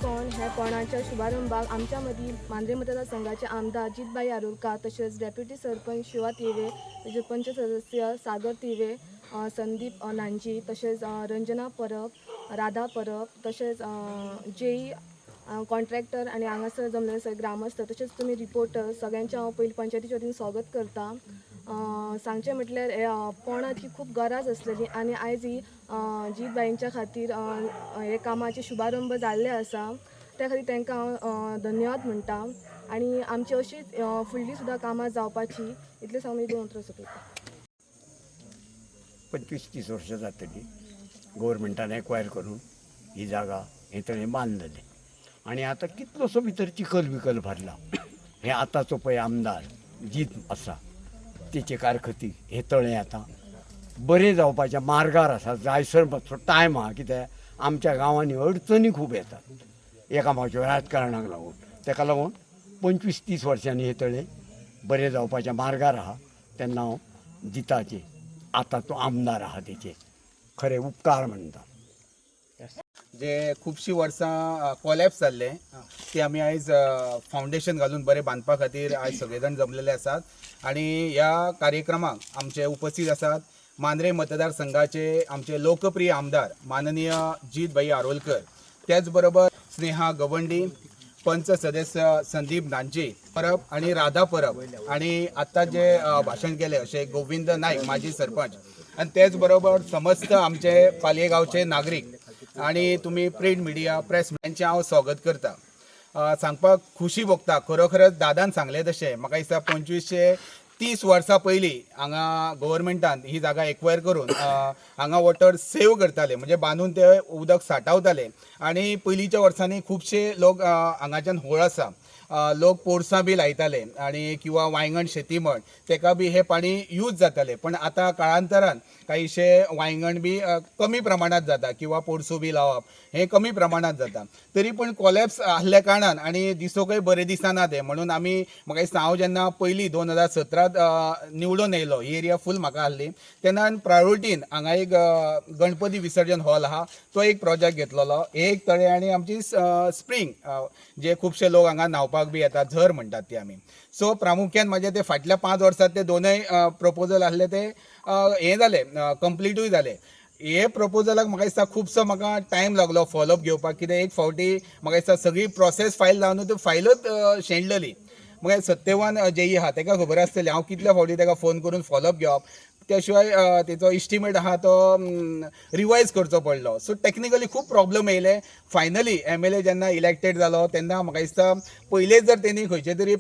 कोण ह्या कोणाच्या शुभारंभाक आमच्या मदीं मांद्रे मतदारसंघाचे आमदार जितबाई आरोलकार तसेच डेप्युटी सरपंच शिवा तिवे तसेच पंच सदस्य सागर तिवे संदीप नांजी तसेच रंजना परब राधा परब तसेच जेई कॉन्ट्रॅक्टर आणि हांगासर जमलेले सगळे ग्रामस्थ तसेच तुम्ही रिपोर्टर सगळ्यांचे हांव पयलीं पंचायतीच्या वतीन स्वागत करता। सांगचें म्हटल्यार पोणाची खूब गरज आसलेली आणि आयज ही जितबाईंच्या खातीर हे कामाचे शुभारंभ जाल्ले आसा त्या खातीर तांकां हांव धन्यवाद म्हणटा आणि आमची अशीच फुडलीं सुद्दां कामां जावपाची इतलें सांगून 2 उतरां सोंपयता। 25-30 वर्सां जातली गव्हर्मेंटान एक्वायर करून ही जागा हे तळें बांदलेलें आणि आता कितलोसो भितर चिखल बिखल भरला। हे आतांचो पळय आमदार जीत आसा तेचे कारखती हे तळें आतां बरें जावपाच्या मार्गार आसा। जायसर मातसो टायम आहा कित्याक आमच्या गांवांनी अडचणी खूब येतात एकामेकाच्या राजकारणाक लागून, ताका लागून 25-30 वर्सांनी हे तळें बरें जावपाच्या मार्गार आहा। तेन्ना हांव जिताचे आता तो आमदार आहा तेचे खरे उपकार म्हणटा। जे खुबशीं वर्सां कॉलॅप्स जाल्ले ते आमी आयज फावंडेशन घालून बरें बांदपा खातीर आयज सगळे जाण जमलेले आसात आणि ह्या कार्यक्रमाक आमचे उपस्थित आसात मांद्रे मतदारसंघाचे आमचे लोकप्रिय आमदार माननीय जितबाई आरोलकर, त्याच बरोबर स्नेहा गवंडी, पंच सदस्य संदीप नांजे परब आणि राधा परब आणि आत्ता जे भाषण केले असे गोविंद नाईक माजी सरपंच आणि त्याच बरोबर समस्त आमचे पालयेगांवचे नागरिक आणि तुम्ही प्रिंट मिडिया प्रेस यांचे हांव स्वागत करता। सांगपाक खुशी भोगता खरोखरच दादान सांगले तशें म्हाका दिसता 2530 वर्सां पयलीं हांगा गव्हर्मेंटान ही जागा एक्वायर करून हांगा वॉटर सेव करताले म्हणजे बांदून ते उदक साठवताले आणि पयलींच्या वर्सांनी खुबशे लोक हांगाच्यान होळ आसा लोक पोरसां बी लायताले आणि किंवा वांयगण शेती म्हण तेका बी हे पाणी यूज जाताले, पण आता काळांतरान काहीशे वांयगण बी कमी प्रमाणात जाता किंवा पोरसूं बी लावप हे कमी प्रमाणात जाता। तरी पण कॉलॅप्स आसल्या कारणान आणि दिसोकय बरें दिसना ते म्हणून आमी म्हाका दिसता हांव जेन्ना पयलीं 2017 निवडून येयलो ही एरिया फूल म्हाका आहली तेन्ना प्रायोरिटीन हांगा एक गणपती विसर्जन हॉल आहा तो एक प्रोजेक्ट घेतलेलो, एक तळें आणि आमची स्प्रिंग जे खुबशे लोक हांगा न्हावपाक बी येतात झर म्हणटात ती आमी। सो प्रामुख्यान म्हाजे ते फाटल्या 5 वर्सात ते दोनय प्रपोजल आहले ते हे जाले कंप्लीटूय जाले। हे प्रपोजलाक म्हाका दिसता खुबसो म्हाका टायम लागलो फॉलोअप घेवपाक कित्याक एक फावटी म्हाका दिसता सगळी प्रोसेस फायल जावन ती फायलच शेणलेली। म्हाका सत्यवान जेई आहा ताका खबर आसतली हांव कितल्या फावटी ताका फोन करून फॉलोअप घेवप त्या शिवाय तेचो इस्टिमेट आहा तो रिवायज करचो पडलो। सो टॅक्निकली खूब प्रॉब्लेम येयले। फायनली MLA जेन्ना इलेक्टेड जालो तेन्ना म्हाका दिसता पयलेच जर तेणी खंयचे तरी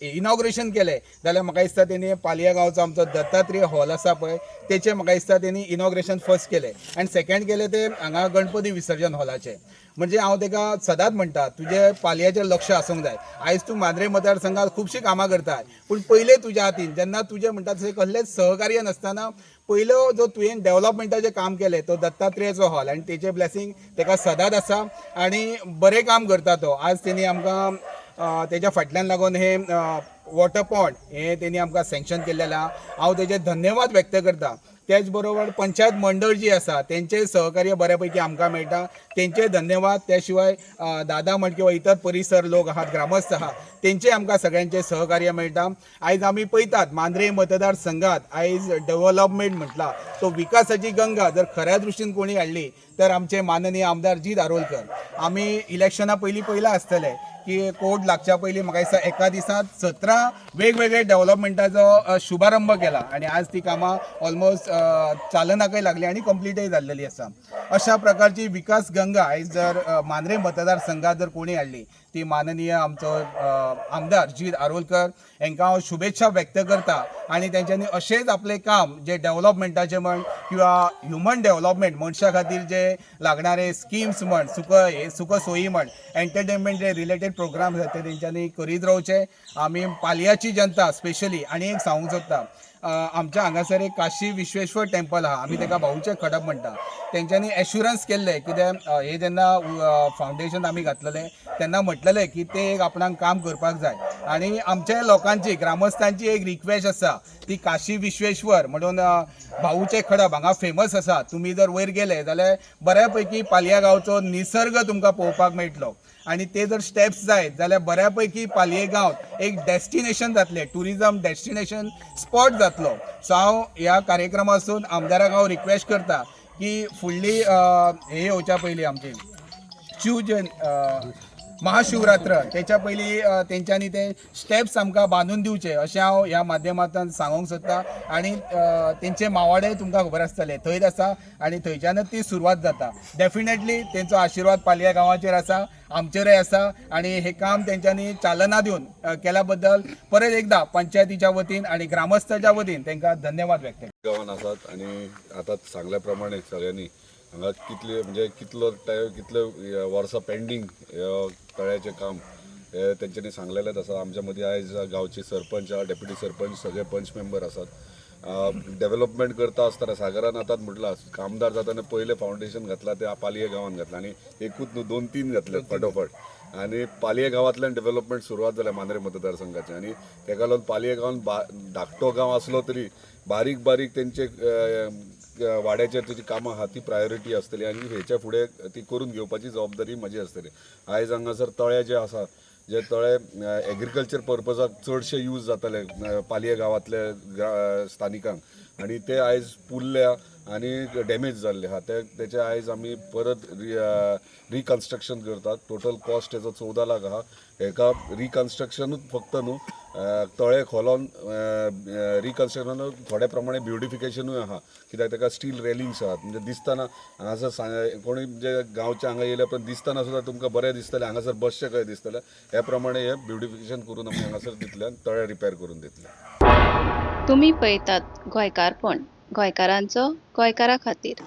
इनॉग्रेशन केलें जाल्यार म्हाका दिसता तेणी पालया गांवचो आमचो दत्तात्रेय हॉल आसा पळय तेचें म्हाका दिसता तेणी इनॉग्रेशन फर्स्ट केलें आनी सेकंड केलें ते हांगा गणपती विसर्जन हॉलाचें। म्हणजे हांव ताका सदांच म्हणटा तुजे पालयाचेर लक्ष आसूंक जाय। आयज तूं मांद्रे मतदारसंघात खुबशीं कामां करता पूण पयलें तुज्या हातीन जेन्ना तुजें म्हणटा तशें कसलेंच सहकार्य नासतना पयलो जो तुवें डेव्हलपमेंटाचें काम केलें तो दत्तात्रेयचो हॉल आनी तेचें ब्लेसिंग ताका सदांच आसा आणि बरें काम करता तो। आज तेणी आमकां तेच्या फाटल्यान लागून हे वॉटर पॉंड हे तेणी आमकां सँक्शन केल्लें आहा, हांव तेजे धन्यवाद व्यक्त करता। त्याच बरोबर पंचायत मंडळ जी आसा तेंचें सहकार्य बऱ्यापैकी आमकां मेळटा तेंचे धन्यवाद। त्या शिवाय दादा म्हण किंवा इतर परिसर लोक आहात ग्रामस्थ आहात तेंचे आमकां सगळ्यांचे सहकार्य मेळटा। आयज आमी पळयतात मांद्रे मतदारसंघात आयज डेव्हलपमेंट म्हटला तो विकासाची गंगा जर खऱ्या दृश्टीन कोणी हाडली तर आमचे माननीय आमदार जित आरोलकर। आमी इलेक्शना पयलीं पयला आसतले की कोड लागच्या पयलीं म्हाका दिसता एका दिसांत 17 वेगवेगळे डेव्हलपमेंटाचो शुभारंभ केला आणि आज ती कामां ऑलमोस्ट चालनाकय लागली आणि कंप्लीटय जाल्लेली आसा। अशा प्रकारची विकास गंगा आयज जर मांद्रे मतदारसंघात जर कोणी हाडली ती माननीय आमचो आमदार जित आरोलकर हांकां हांव शुभेच्छा व्यक्त करता आणि त्यांच्यांनी अशेंच आपले काम जे डेव्हलपमेंटाचे म्हण किंवा ह्युमन डेव्हलपमेंट मनशा खातीर जे लागणारे स्किम्स म्हण सुख सोयी म्हण एंटरटेनमेंट जे रिलेटेड प्रोग्राम आसात ते तेंच्यांनी करीत रावचे। आमी पालयाची जनता स्पेशली आणि एक सांगूंक सोदता आमच्या हांगासर एक काशी विश्वेश्वर टेम्पल आहा आमी ताका भाऊचे खडप म्हणटा तेंच्यांनी एश्युरन्स केल्ले कित्याक हे जेन्ना फावंडेशन आमी घातलेले तेन्ना म्हटलेलें की ते एक आपणाक काम करपाक जाय आणि आमच्या लोकांची ग्रामस्थांची एक रिक्वेस्ट आसा ती काशी विश्वेश्वर म्हणून भाऊचे खडप हांगा फेमस आसा. तुम्ही जर वयर गेले जाल्यार बऱ्यापैकी पालया गांवचो निसर्ग तुमकां पळोवपाक मेळटलो आणि ते जर स्टेप्स जायत जाल्यार बऱ्यापैकी पालये गांव एक डेस्टिनेशन जातले, टुरिजम डेस्टिनेशन स्पॉट जातलो. सो हांव ह्या कार्यक्रमासून आमदाराक हांव रिक्वेस्ट करता की फुडली हे येवच्या पयलीं आमची महाशिवरात्र त्याच्या पयलीं तेंच्यांनी ते स्टेप्स आमकां बांदून दिवचे अशें हांव ह्या माध्यमांतल्यान सांगूंक सोदतां. आणि तेंचे मावाडे तुमकां खबर आसतले थंयच आसा आणि थंयच्यानच ती सुरवात जाता. डेफिनेटली तेंचो आशिर्वाद पालया गांवाचेर आसा, आमचेरय आसा आणि हे काम तेंच्यांनी चालना दिवन केल्या बद्दल परत एकदा पंचायतीच्या वतीन आणि ग्रामस्थांच्या वतीन तांकां धन्यवाद व्यक्त करता. गांवान आसात आणि आता सांगल्या प्रमाणे सगळ्यांनी हांगा कितले म्हणजे कितले वर्सां पेंडींग तळ्याचें काम हे तेंच्यांनी सांगलेलेच आसा. आमच्या मदीं आयज गांवचे सरपंच डेप्युटी सरपंच सगळे पंच मेंबर आसात. डेव्हलपमेंट करता आसतना सागरान आतांच म्हटलां आमदार जाताना पयलें फावंडेशन घातलां तें पालये गांवांत घातलां आणि एकूच न्हू 2-3 घातले फाटोफाट आणि पालये गांवांतल्यान डेव्हलपमेंट सुरवात जाल्या मांद्रे मतदारसंघाचें. आणि तेका लागून पालये गांवांत धाकटो गांव आसलो तरी बारीक बारीक तेंचे वाड्याचेर तेची कामां आहा ती प्रायोरिटी आसतली आणि हेच्या फुडें ती करून घेवपाची जबाबदारी म्हजी आसतली. आयज हांगासर तळे जे आसा जे तळे एग्रीकल्चर पर्पजाक चडशे यूज जाताले पालये गांवांतल्या स्थानिकांक आणि ते आयज पुल्ल्या आणि डॅमेज जाल्ले आहा तेचे आयज आमी परत रिकन्स्ट्रक्शन करतात. टोटल कॉस्ट हेचो 14 लाख आहा. हेका रिकन्स्ट्रक्शनूच फक्त न्हू तळे खोलोन रिकन्स्ट्रक्शन थोड्या प्रमाणे ब्युटिफिकेशनूय आहा कित्याक तेका स्टील रेलिंग्स आहात म्हणजे दिसतना हांगासर कोणी म्हणजे गांवचे हांगा येयले पण दिसतना सुद्दां तुमकां बरें दिसतलें हांगासर बसचें कशें दिसतलें ह्या प्रमाणे हे ब्युटिफिकेशन करून आमी हांगासर दितले तळे रिपेर करून दितले. तुम्ही पळयतात गोंयकारपण, गोंयकारांचो गोंयकारा खातीर.